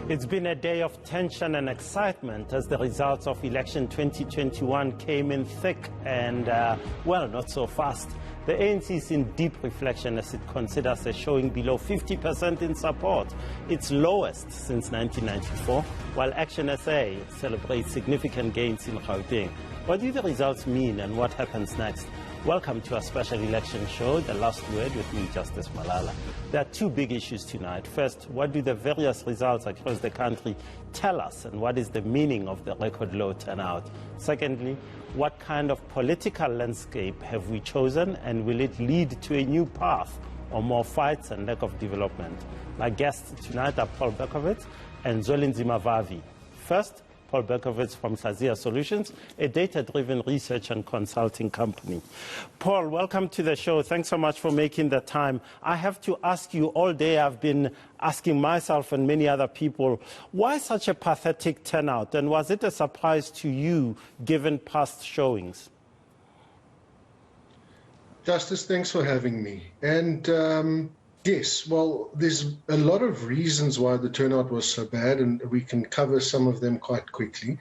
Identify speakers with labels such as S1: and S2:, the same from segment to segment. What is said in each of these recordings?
S1: It's been a day of tension and excitement as the results of election 2021 came in thick and, well, not so fast. The ANC is in deep reflection as it considers a showing below 50% in support, its lowest since 1994, while Action SA celebrates significant gains in Gauteng. What do the results mean and what happens next? Welcome to our special election show, The Last Word, with me, Justice Malala. There are two big issues tonight. First, what do the various results across the country tell us, and what is the meaning of the record low turnout? Secondly, what kind of political landscape have we chosen, and will it lead to a new path or more fights and lack of development? My guests tonight are Paul Berkowitz and Zwelinzima Vavi. First, Paul Berkowitz from Hlaziya Solutions, a data-driven research and consulting company. Paul, welcome to the show. Thanks so much for making the time. I have to ask you, all day I've been asking myself and many other people, why such a pathetic turnout? And was it a surprise to you, given past showings?
S2: Justice, thanks for having me. And yes, well, there's a lot of reasons why the turnout was so bad, and we can cover some of them quite quickly.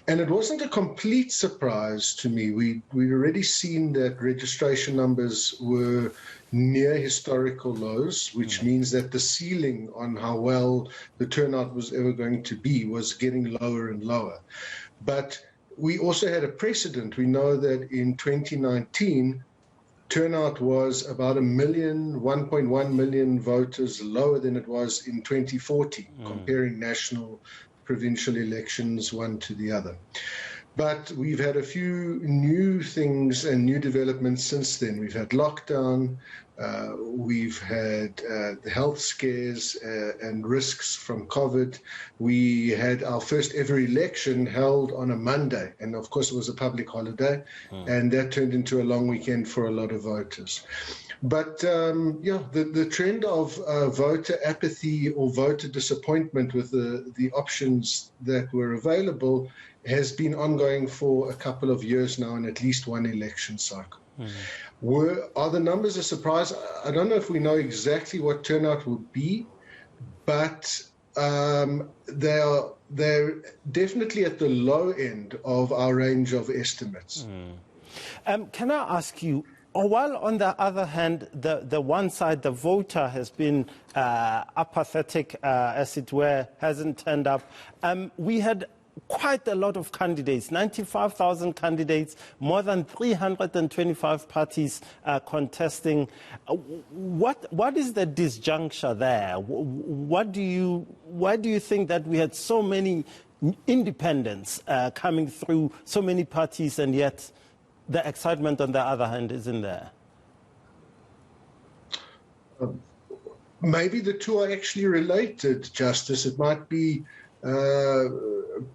S2: And it wasn't a complete surprise to me. We'd already seen that registration numbers were near historical lows, which means that the ceiling on how well the turnout was ever going to be was getting lower and lower. But we also had a precedent. We know that in 2019, turnout was about 1.1 million voters lower than it was in 2014, comparing national, provincial elections one to the other. But we've had a few new things and new developments since then. We've had lockdown, we've had the health scares and risks from COVID. We had our first ever election held on a Monday, and of course it was a public holiday, and that turned into a long weekend for a lot of voters. But the trend of voter apathy or voter disappointment with the options that were available has been ongoing for a couple of years now in at least one election cycle. Are the numbers a surprise? I don't know if we know exactly what turnout will be, but they're definitely at the low end of our range of estimates.
S1: Can I ask you, while on the other hand, the one side, the voter, has been apathetic, as it were, hasn't turned up, we had quite a lot of candidates, 95,000 candidates, more than 325 parties contesting. What is the disjuncture there? Why do you think that we had so many independents coming through, so many parties, and yet the excitement on the other hand isn't there?
S2: Maybe the two are actually related, Justice. It might be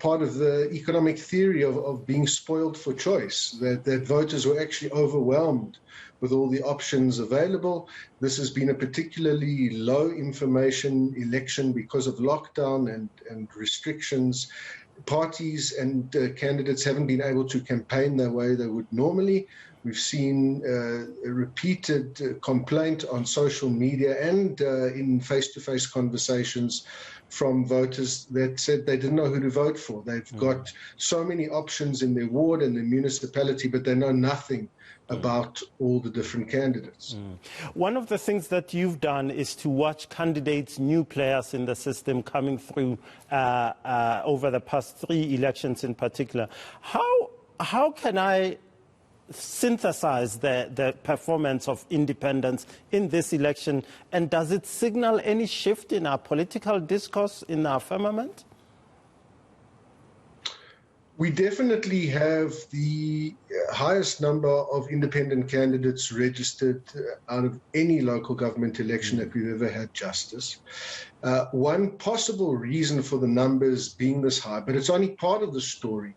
S2: part of the economic theory of being spoiled for choice, that voters were actually overwhelmed with all the options available. This has been a particularly low information election because of lockdown and restrictions. Parties and candidates haven't been able to campaign the way they would normally. We've seen a repeated complaint on social media and in face-to-face conversations from voters that said they didn't know who to vote for. They've got so many options in their ward and their municipality, but they know nothing about all the different candidates.
S1: One of the things that you've done is to watch candidates, new players in the system coming through over the past 3 elections in particular. How can I synthesize the performance of independents in this election, and does it signal any shift in our political discourse in our firmament?
S2: We definitely have the highest number of independent candidates registered out of any local government election that we've ever had, Justice. One possible reason for the numbers being this high, but it's only part of the story,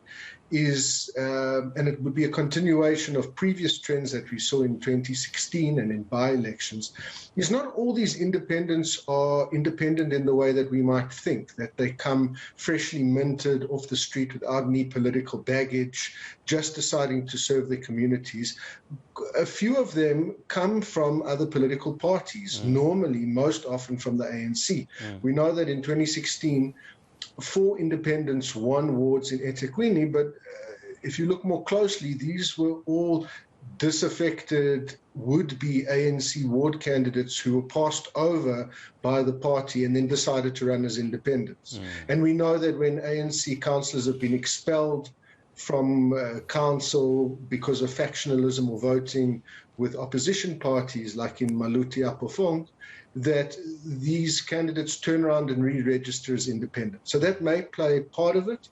S2: is, and it would be a continuation of previous trends that we saw in 2016 and in by-elections, is not all these independents are independent in the way that we might think, that they come freshly minted off the street without any political baggage, just deciding to serve their communities. A few of them come from other political parties, normally, most often from the ANC. We know that in 2016, 4 independents won wards in eThekwini, but if you look more closely, these were all disaffected would-be ANC ward candidates who were passed over by the party and then decided to run as independents. And we know that when ANC councillors have been expelled from council because of factionalism or voting with opposition parties, like in Maluti Apofong, that these candidates turn around and re-register as independent. So that may play part of it.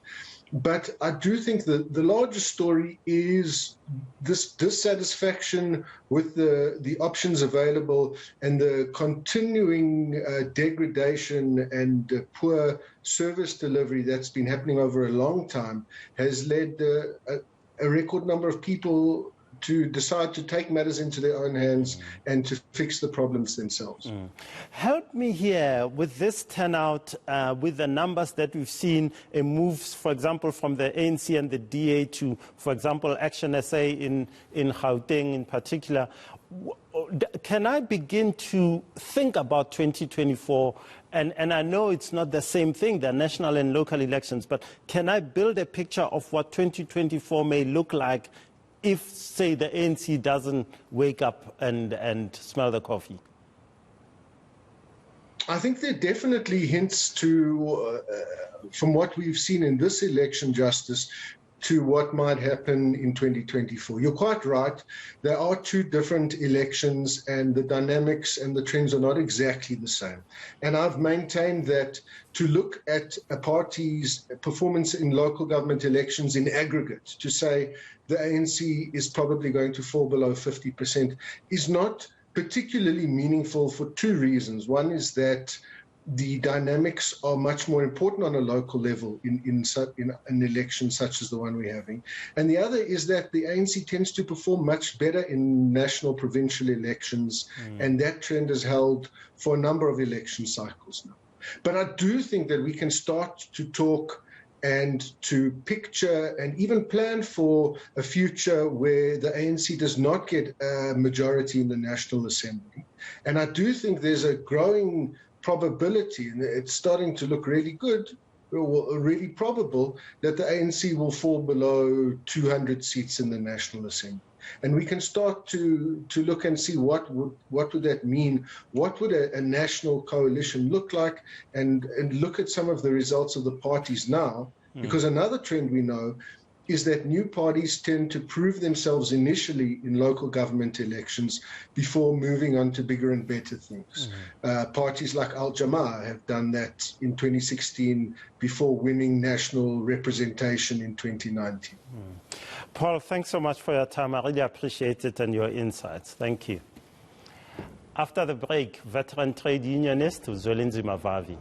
S2: But I do think that the larger story is this dissatisfaction with the options available and the continuing degradation and poor service delivery that's been happening over a long time has led a record number of people to decide to take matters into their own hands and to fix the problems themselves.
S1: Help me here with this turnout, with the numbers that we've seen, a move, for example, from the ANC and the DA to, for example, Action SA in Gauteng in particular. Can I begin to think about 2024? And I know it's not the same thing, the national and local elections, but can I build a picture of what 2024 may look like if, say, the ANC doesn't wake up and smell the coffee?
S2: I think there are definitely hints to, from what we've seen in this election, Justice, to what might happen in 2024. You're quite right. There are 2 different elections and the dynamics and the trends are not exactly the same. And I've maintained that to look at a party's performance in local government elections in aggregate, to say the ANC is probably going to fall below 50%, is not particularly meaningful for 2 reasons. One is that the dynamics are much more important on a local level in an election such as the one we're having. And the other is that the ANC tends to perform much better in national provincial elections, and that trend has held for a number of election cycles now. But I do think that we can start to talk and to picture and even plan for a future where the ANC does not get a majority in the National Assembly. And I do think there's a growing probability, and it's starting to look really good, or really probable, that the ANC will fall below 200 seats in the National Assembly. And we can start to look and see what would that mean? What would a national coalition look like? And look at some of the results of the parties now, because another trend we know is that new parties tend to prove themselves initially in local government elections before moving on to bigger and better things. Parties like Al Jamaa have done that in 2016 before winning national representation in 2019.
S1: Paul, thanks so much for your time. I really appreciate it and your insights. Thank you. After the break, veteran trade unionist Zwelinzima Vavi.